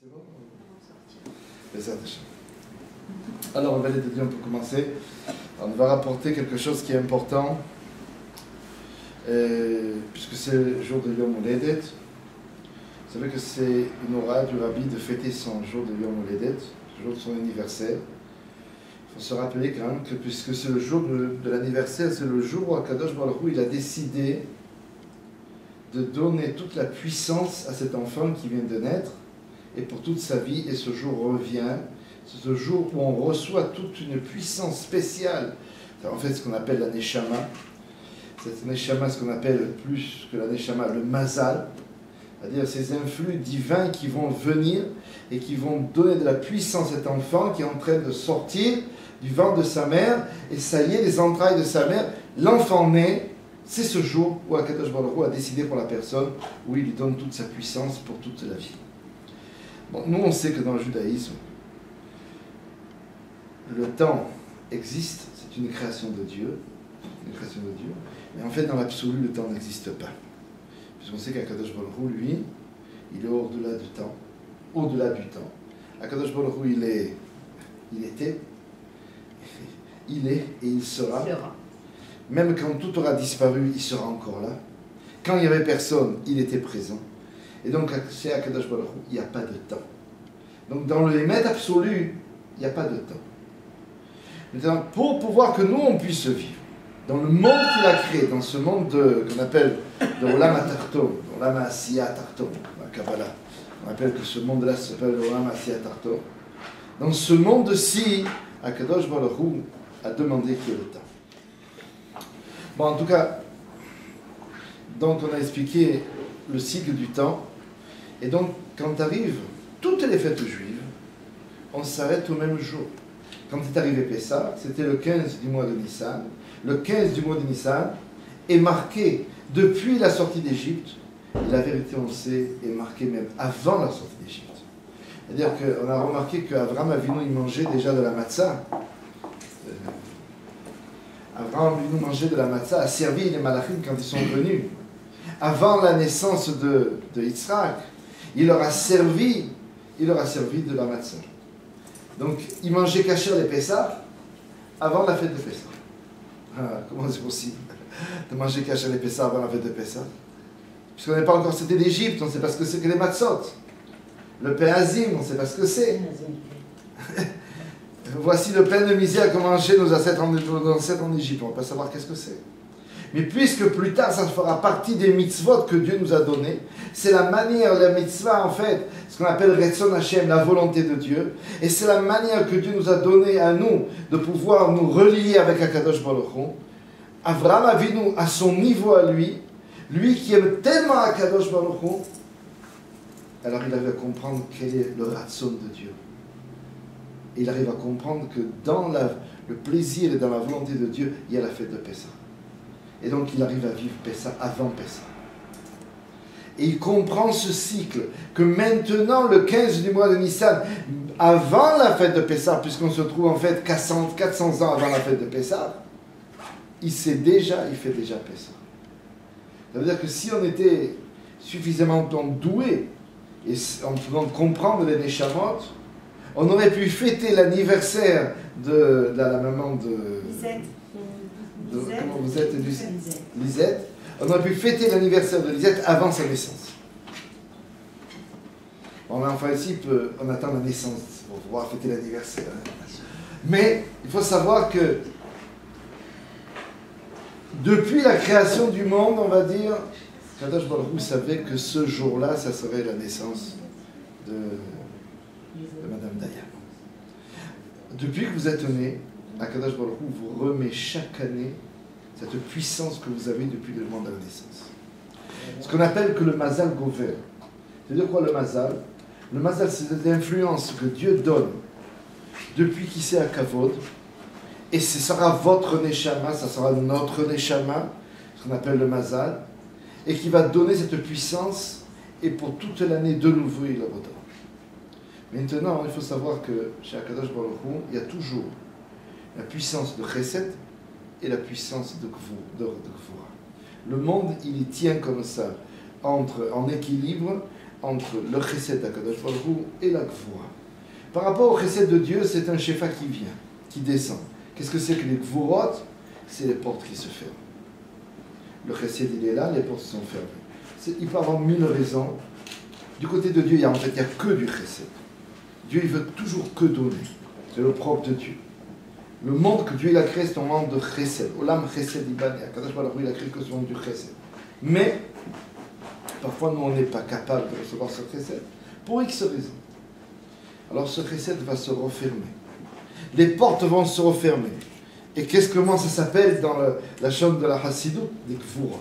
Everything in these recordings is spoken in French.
C'est bon? Alors, on va aller de Dieu, on peut commencer. On va rapporter quelque chose qui est important, puisque c'est le jour de Yom Houledet. Vous savez que c'est une aura du Rabbi de fêter son jour de Yom Houledet, le jour de son anniversaire. Il faut se rappeler quand même que, puisque c'est le jour de l'anniversaire, c'est le jour où Akadosh Baruch Hu, il a décidé de donner toute la puissance à cet enfant qui vient de naître, et pour toute sa vie, et ce jour revient. C'est ce jour où on reçoit toute une puissance spéciale. En fait, ce qu'on appelle la Neshama. Cette Neshama, ce qu'on appelle plus que la Neshama, le Mazal. C'est-à-dire ces influx divins qui vont venir et qui vont donner de la puissance à cet enfant qui est en train de sortir du ventre de sa mère. Et ça y est, les entrailles de sa mère, l'enfant naît. C'est ce jour où Akadosh Baruch Hu a décidé pour la personne, où il lui donne toute sa puissance pour toute la vie. Bon, nous, on sait que dans le judaïsme, le temps existe, c'est une création de Dieu, mais en fait, dans l'absolu, le temps n'existe pas. Puisqu'on sait qu'Akadosh Baruch Hu, lui, il est au-delà du temps, Akadosh Baruch Hu, il était, il est et il sera. Même quand tout aura disparu, il sera encore là. Quand il n'y avait personne, il était présent. Et donc, chez Akadosh Baruch Hu, il n'y a pas de temps. Donc, dans le Hémet absolu, il n'y a pas de temps. Maintenant, pour pouvoir que nous, on puisse vivre, dans le monde qu'il a créé, dans ce monde qu'on appelle le Olam HaTarton, l'Olam HaAsiya Tarton, la Kabbalah, on appelle que ce monde-là s'appelle le Olam HaAsiya Tarton. Dans ce monde-ci, Akadosh Baruch Hu a demandé qu'il y ait le temps. Bon, en tout cas, donc on a expliqué le cycle du temps, et donc quand arrivent toutes les fêtes juives, on s'arrête au même jour. Quand est arrivé Pessah, c'était le 15 du mois de Nissan. Le 15 du mois de Nissan est marqué depuis la sortie d'Égypte, et la vérité, on le sait, est marquée même avant la sortie d'Égypte. C'est-à-dire qu'on a remarqué qu'Abraham Avinu, il mangeait déjà de la matzah. Abraham Avinu mangeait de la matzah, a servi les malachim quand ils sont venus. Avant la naissance de Yitzhak, il leur a servi de la matzah. Donc, il mangeait kasher les Pessah avant la fête de Pessah. Ah, comment c'est possible de manger kasher les Pessah avant la fête de Pessah? Puisqu'on n'est pas encore sorti d'Égypte, on ne sait pas ce que c'est que les matzot. Le pain azim, on ne sait pas ce que c'est. Voici le pain de misère que mangeaient nos ancêtres en Égypte. On ne va pas savoir qu'est-ce que c'est. Mais puisque plus tard, ça fera partie des mitzvot que Dieu nous a données, c'est la manière, la mitzvah en fait, ce qu'on appelle Retzon Hashem, la volonté de Dieu, et c'est la manière que Dieu nous a donnée à nous de pouvoir nous relier avec Akadosh Baruch Hu. Avraham Avinu, à son niveau à lui qui aime tellement Akadosh Baruch Hu, alors il arrive à comprendre quel est le Ratzon de Dieu. Et il arrive à comprendre que dans le plaisir et dans la volonté de Dieu, il y a la fête de Pessah. Et donc il arrive à vivre Pessah avant Pessah. Et il comprend ce cycle, que maintenant, le 15 du mois de Nissan, avant la fête de Pessah, puisqu'on se trouve en fait 400 ans avant la fête de Pessah, il fait déjà Pessah. Ça veut dire que si on était suffisamment doué, et en pouvant comprendre les Neshamot, on aurait pu fêter l'anniversaire de la maman de... Comment vous êtes, Lisette. On aurait pu fêter l'anniversaire de Lisette avant sa naissance. Bon, en principe, on attend la naissance pour pouvoir fêter l'anniversaire. Mais il faut savoir que depuis la création du monde, on va dire, Kadosh Baruch Hu savait que ce jour-là, ça serait la naissance de Madame Daya. Depuis que vous êtes né, Akadosh Baruch Hu vous remet chaque année cette puissance que vous avez depuis le moment de la naissance. Ce qu'on appelle que le Mazal Gover. C'est-à-dire quoi le Mazal? Le Mazal, c'est cette influence que Dieu donne depuis qu'il s'est à Kavod, et ce sera votre Neshama, ça sera notre Neshama, ce qu'on appelle le Mazal, et qui va donner cette puissance, et pour toute l'année de nouveau il la redonne. Maintenant, il faut savoir que chez Akadosh Baruch Hu, il y a toujours la puissance de Chesed et la puissance de Gvura. Le monde, il y tient comme ça, en équilibre, entre le chesed d'Akadosh Baruch Hu et la gvura. Par rapport au chesed de Dieu, c'est un shefa qui vient, qui descend. Qu'est-ce que c'est que les gvurot? C'est les portes qui se ferment. Le chesed, il est là, les portes sont fermées. Il peut avoir mille raisons. Du côté de Dieu, il n'y a que du chesed. Dieu, il veut toujours que donner. C'est le propre de Dieu. Le monde que Dieu il a créé, c'est un monde de chesed. Olam chesed ibani. Akadosh Baruch Hu, il a créé que ce monde du chesed. Mais, parfois, nous, on n'est pas capable de recevoir ce chesed. Pour X raisons. Alors, ce chesed va se refermer. Les portes vont se refermer. Et comment ça s'appelle dans la chambre de la Hassidut? Des gvurot.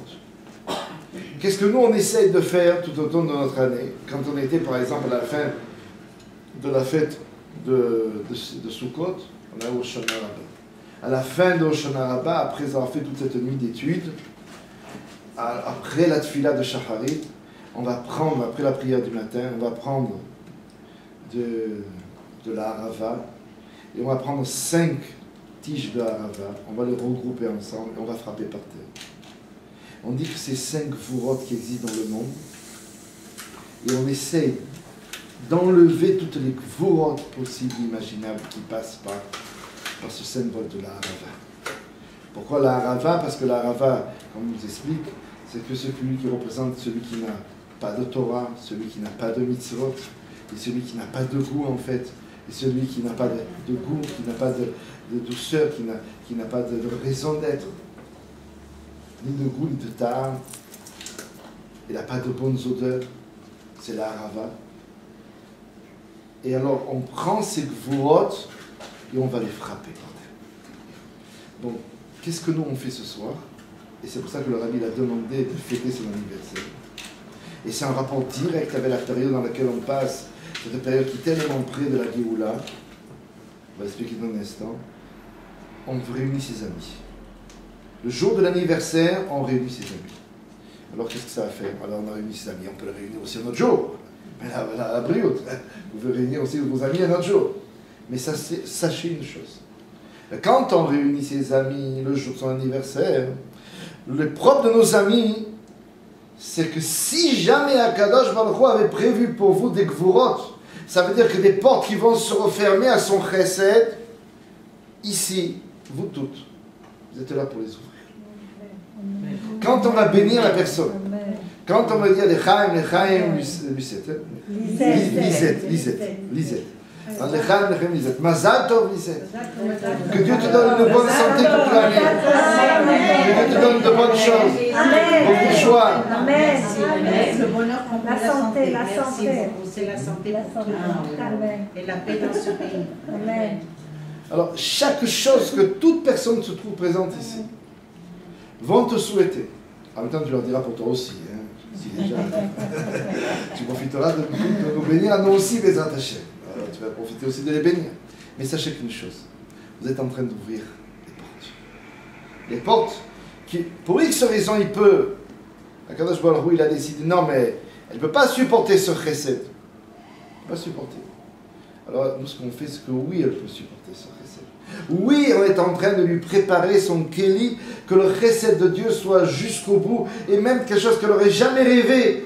Qu'est-ce que nous, on essaye de faire tout au long de notre année, quand on était, par exemple, à la fin de la fête de Sukkot, on a Hoshana Rabbah. À la fin de Hoshana Rabbah, après avoir fait toute cette nuit d'études, après la tfila de Shacharit, on va prendre, après la prière du matin, on va prendre de la harava, et on va prendre 5 tiges de harava, on va les regrouper ensemble et on va frapper par terre. On dit que c'est 5 gvurot qui existent dans le monde, et on essaye d'enlever toutes les gvurot possibles, imaginables, qui passent par ce symbole de la harava. Pourquoi la harava? Parce que la harava, comme on nous explique, c'est que celui qui représente celui qui n'a pas de Torah, celui qui n'a pas de mitzvot, et celui qui n'a pas de goût en fait, et celui qui n'a pas de goût, qui n'a pas de douceur, qui n'a pas de raison d'être, ni de goût, ni de ta'am, il n'a pas de bonnes odeurs, c'est la harava. Et alors on prend ces gvurot et on va les frapper par terre. Donc, qu'est-ce que nous on fait ce soir? Et c'est pour ça que le rabbi a demandé de fêter son anniversaire. Et c'est un rapport direct avec la période dans laquelle on passe, cette période qui est tellement près de la Géoula. On va expliquer dans un instant. On réunit ses amis. Le jour de l'anniversaire, on réunit ses amis. Alors qu'est-ce que ça va faire? Alors on a réuni ses amis, on peut les réunir aussi un autre jour. Mais la brioute, vous pouvez réunir aussi vos amis un autre jour. Mais sachez une chose. Quand on réunit ses amis le jour de son anniversaire, le propre de nos amis, c'est que si jamais Akadosh Baruch Hu avait prévu pour vous des gvurot, ça veut dire que des portes qui vont se refermer à son chesed, ici, vous toutes, vous êtes là pour les ouvrir. Quand on va bénir la personne, quand on va dire les chaim, Lisette. Mazal Tov, Lisette. Que Dieu te donne une bonne santé toute l'année. Que Dieu te donne de bonnes choses. Beaucoup de joie. Amen. Le bonheur, la santé, la santé. C'est la santé pour tout le monde. Et la paix dans ce pays. Amen. Alors, chaque chose que toute personne se trouve présente ici vont te souhaiter. En même temps, tu leur diras pour toi aussi. Hein, si déjà, tu profiteras de nous bénir à nous aussi, les attachés. Tu vas profiter aussi de les bénir. Mais sachez qu'une chose, vous êtes en train d'ouvrir les portes. Les portes qui, pour X raison, il peut. Akadosh Baruch Hu, il a décidé, non mais, elle ne peut pas supporter ce chesed. Elle ne peut pas supporter. Alors, nous, ce qu'on fait, c'est que oui, elle peut supporter ce chesed. Oui, on est en train de lui préparer son kéli, que le chesed de Dieu soit jusqu'au bout, et même quelque chose qu'elle n'aurait jamais rêvé,